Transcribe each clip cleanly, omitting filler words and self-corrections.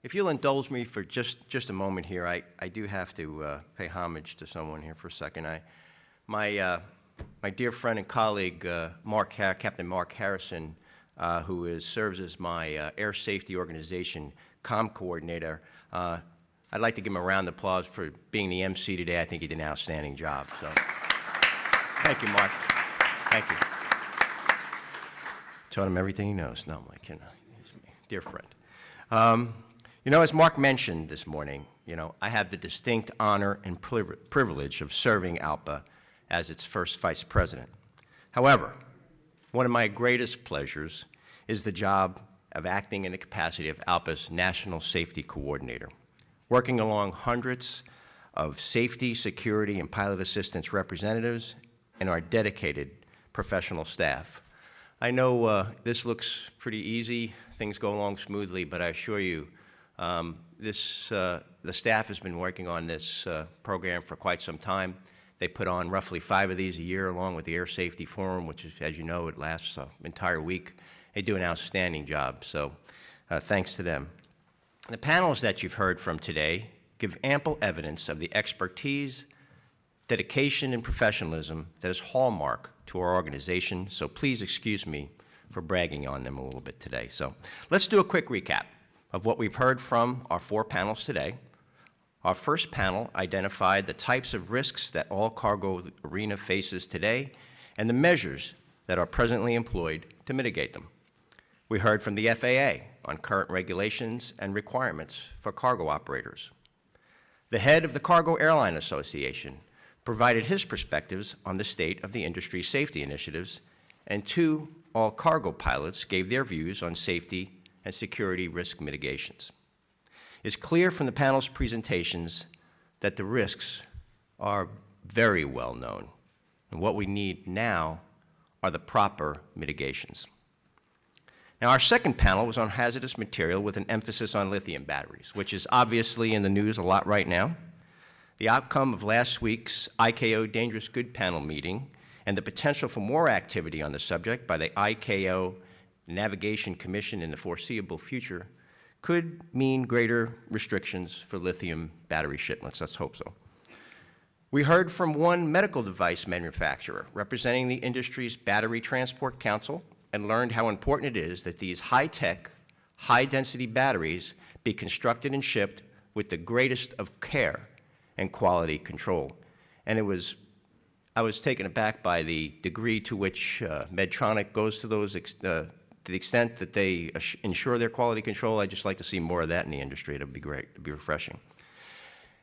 If you'll indulge me for just a moment here, I do have to pay homage to someone here for a second. My dear friend and colleague, Captain Mark Harrison, who serves as my Air Safety Organization comm coordinator, I'd like to give him a round of applause for being the MC today. I think he did an outstanding job. So, thank you, Mark. Thank you. Taught him everything he knows. No, I'm like, he's my dear friend. As Mark mentioned this morning, I have the distinct honor and privilege of serving ALPA as its first vice president. However, one of my greatest pleasures is the job of acting in the capacity of ALPA's National Safety Coordinator, working along hundreds of safety, security, and pilot assistance representatives and our dedicated professional staff. I know this looks pretty easy, things go along smoothly, but I assure you, the staff has been working on this program for quite some time. They put on roughly 5 of these a year along with the Air Safety Forum, which is, as you know, it lasts an entire week. They do an outstanding job, so thanks to them. The panels that you've heard from today give ample evidence of the expertise, dedication, and professionalism that is hallmark to our organization, so please excuse me for bragging on them a little bit today. So let's do a quick recap of what we've heard from our 4 panels today. Our first panel identified the types of risks that all cargo arena faces today and the measures that are presently employed to mitigate them. We heard from the FAA on current regulations and requirements for cargo operators. The head of the Cargo Airline Association provided his perspectives on the state of the industry's safety initiatives, and 2 all-cargo pilots gave their views on safety and security risk mitigations. It's clear from the panel's presentations that the risks are very well known, and what we need now are the proper mitigations. Now, our second panel was on hazardous material with an emphasis on lithium batteries, which is obviously in the news a lot right now. The outcome of last week's ICAO Dangerous Good panel meeting and the potential for more activity on the subject by the ICAO Navigation Commission in the foreseeable future could mean greater restrictions for lithium battery shipments. Let's hope so. We heard from one medical device manufacturer representing the industry's Battery Transport Council and learned how important it is that these high-tech, high-density batteries be constructed and shipped with the greatest of care and quality control. And I was taken aback by the degree to which Medtronic goes to those, to the extent that they ensure their quality control. I'd just like to see more of that in the industry. It would be great, it would be refreshing.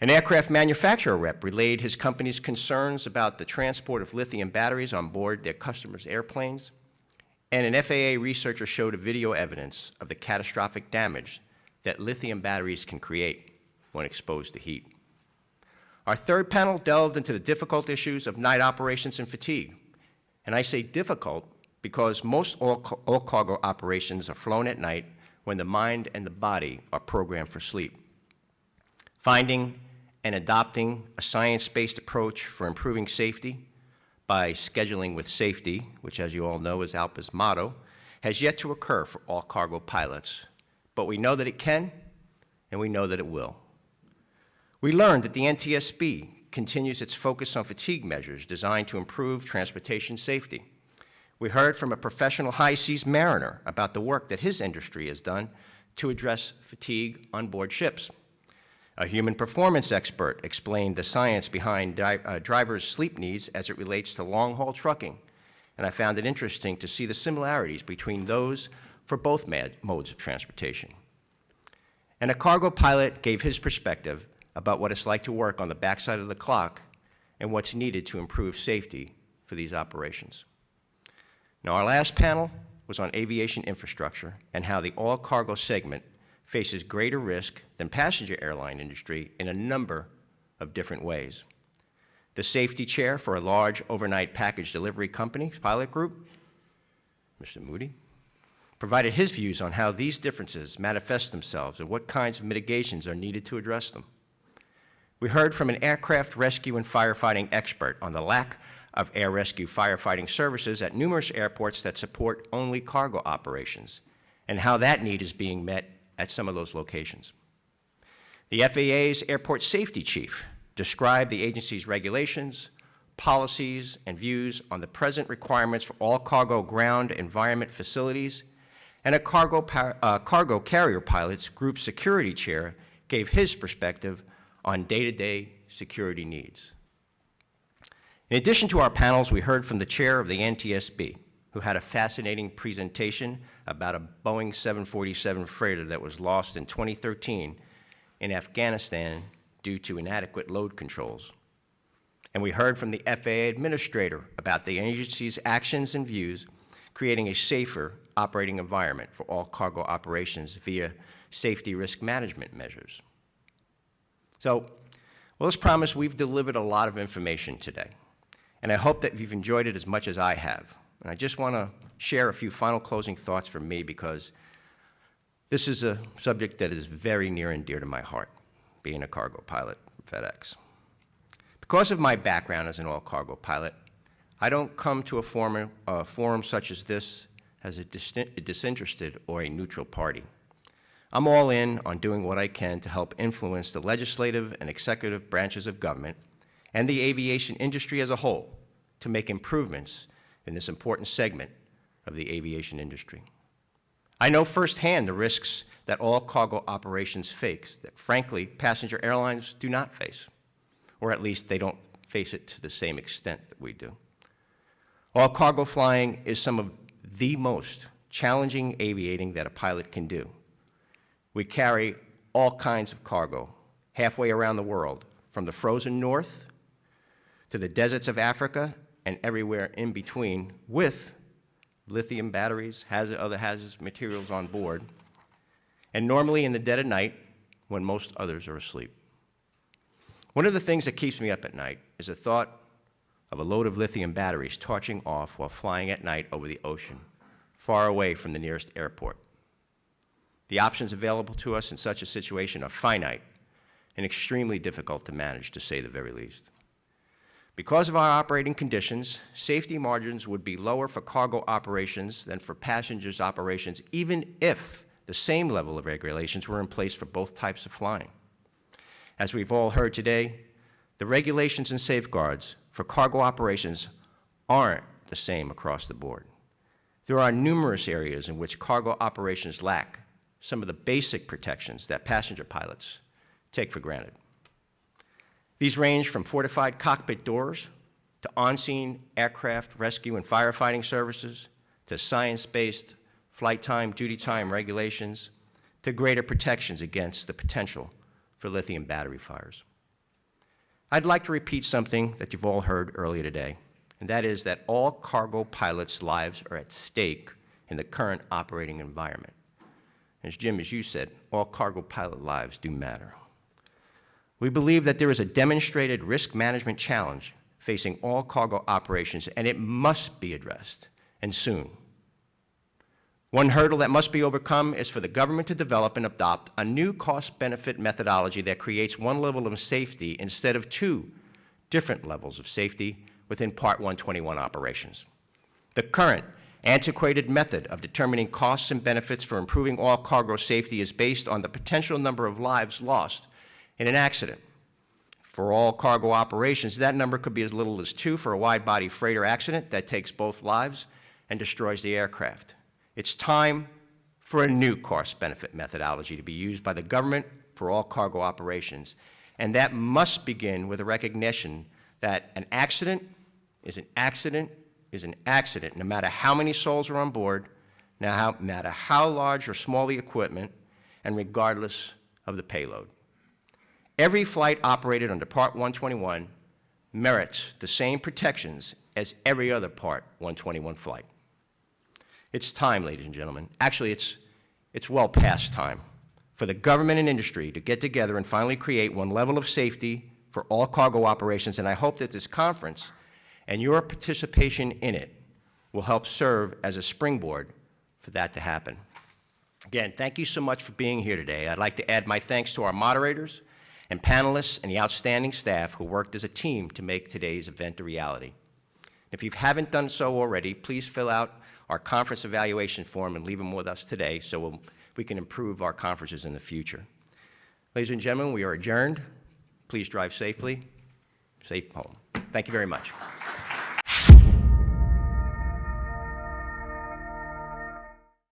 An aircraft manufacturer rep relayed his company's concerns about the transport of lithium batteries on board their customers' airplanes. And an FAA researcher showed a video evidence of the catastrophic damage that lithium batteries can create when exposed to heat. Our third panel delved into the difficult issues of night operations and fatigue. And I say difficult because most all cargo operations are flown at night when the mind and the body are programmed for sleep. Finding and adopting a science-based approach for improving safety by scheduling with safety, which, as you all know, is ALPA's motto, has yet to occur for all cargo pilots. But we know that it can, and we know that it will. We learned that the NTSB continues its focus on fatigue measures designed to improve transportation safety. We heard from a professional high seas mariner about the work that his industry has done to address fatigue on board ships. A human performance expert explained the science behind drivers' sleep needs as it relates to long-haul trucking, and I found it interesting to see the similarities between those for both modes of transportation. And a cargo pilot gave his perspective about what it's like to work on the backside of the clock and what's needed to improve safety for these operations. Now, our last panel was on aviation infrastructure and how the all-cargo segment faces greater risk than passenger airline industry in a number of different ways. The safety chair for a large overnight package delivery company, Pilot Group, Mr. Moody, provided his views on how these differences manifest themselves and what kinds of mitigations are needed to address them. We heard from an aircraft rescue and firefighting expert on the lack of air rescue firefighting services at numerous airports that support only cargo operations and how that need is being met at some of those locations. The FAA's airport safety chief described the agency's regulations, policies, and views on the present requirements for all cargo ground environment facilities, and a cargo carrier pilot's group security chair gave his perspective on day-to-day security needs. In addition to our panels, we heard from the chair of the NTSB, who had a fascinating presentation about a Boeing 747 freighter that was lost in 2013 in Afghanistan due to inadequate load controls. And we heard from the FAA administrator about the agency's actions and views, creating a safer operating environment for all cargo operations via safety risk management measures. So, well, as promised, we've delivered a lot of information today, and I hope that you've enjoyed it as much as I have. And I just want to share a few final closing thoughts from me, because this is a subject that is very near and dear to my heart, being a cargo pilot for FedEx. Because of my background as an all-cargo pilot, I don't come to a forum such as this as a disinterested or a neutral party. I'm all in on doing what I can to help influence the legislative and executive branches of government and the aviation industry as a whole to make improvements in this important segment of the aviation industry. I know firsthand the risks that all cargo operations face that, frankly, passenger airlines do not face, or at least they don't face it to the same extent that we do. All cargo flying is some of the most challenging aviating that a pilot can do. We carry all kinds of cargo halfway around the world, from the frozen north to the deserts of Africa and everywhere in between, with lithium batteries, other hazardous materials on board, and normally in the dead of night when most others are asleep. One of the things that keeps me up at night is the thought of a load of lithium batteries torching off while flying at night over the ocean, far away from the nearest airport. The options available to us in such a situation are finite and extremely difficult to manage, to say the very least. Because of our operating conditions, safety margins would be lower for cargo operations than for passengers operations, even if the same level of regulations were in place for both types of flying. As we've all heard today, the regulations and safeguards for cargo operations aren't the same across the board. There are numerous areas in which cargo operations lack some of the basic protections that passenger pilots take for granted. These range from fortified cockpit doors to on-scene aircraft rescue and firefighting services to science-based flight time, duty time regulations to greater protections against the potential for lithium battery fires. I'd like to repeat something that you've all heard earlier today, and that is that all cargo pilots' lives are at stake in the current operating environment. As Jim, as you said, all cargo pilot lives do matter. We believe that there is a demonstrated risk management challenge facing all cargo operations, and it must be addressed, and soon. One hurdle that must be overcome is for the government to develop and adopt a new cost-benefit methodology that creates one level of safety instead of two different levels of safety within Part 121 operations. The current antiquated method of determining costs and benefits for improving all cargo safety is based on the potential number of lives lost in an accident. For all cargo operations, that number could be as little as 2 for a wide-body freighter accident that takes both lives and destroys the aircraft. It's time for a new cost-benefit methodology to be used by the government for all cargo operations, and that must begin with a recognition that an accident is an accident is an accident, no matter how many souls are on board, no matter how large or small the equipment, and regardless of the payload. Every flight operated under Part 121 merits the same protections as every other Part 121 flight. It's time, ladies and gentlemen. Actually, it's well past time for the government and industry to get together and finally create one level of safety for all cargo operations, and I hope that this conference and your participation in it will help serve as a springboard for that to happen. Again, thank you so much for being here today. I'd like to add my thanks to our moderators and panelists and the outstanding staff who worked as a team to make today's event a reality. If you haven't done so already, please fill out our conference evaluation form and leave them with us today so we can improve our conferences in the future. Ladies and gentlemen, we are adjourned. Please drive safely. Safe home. Thank you very much.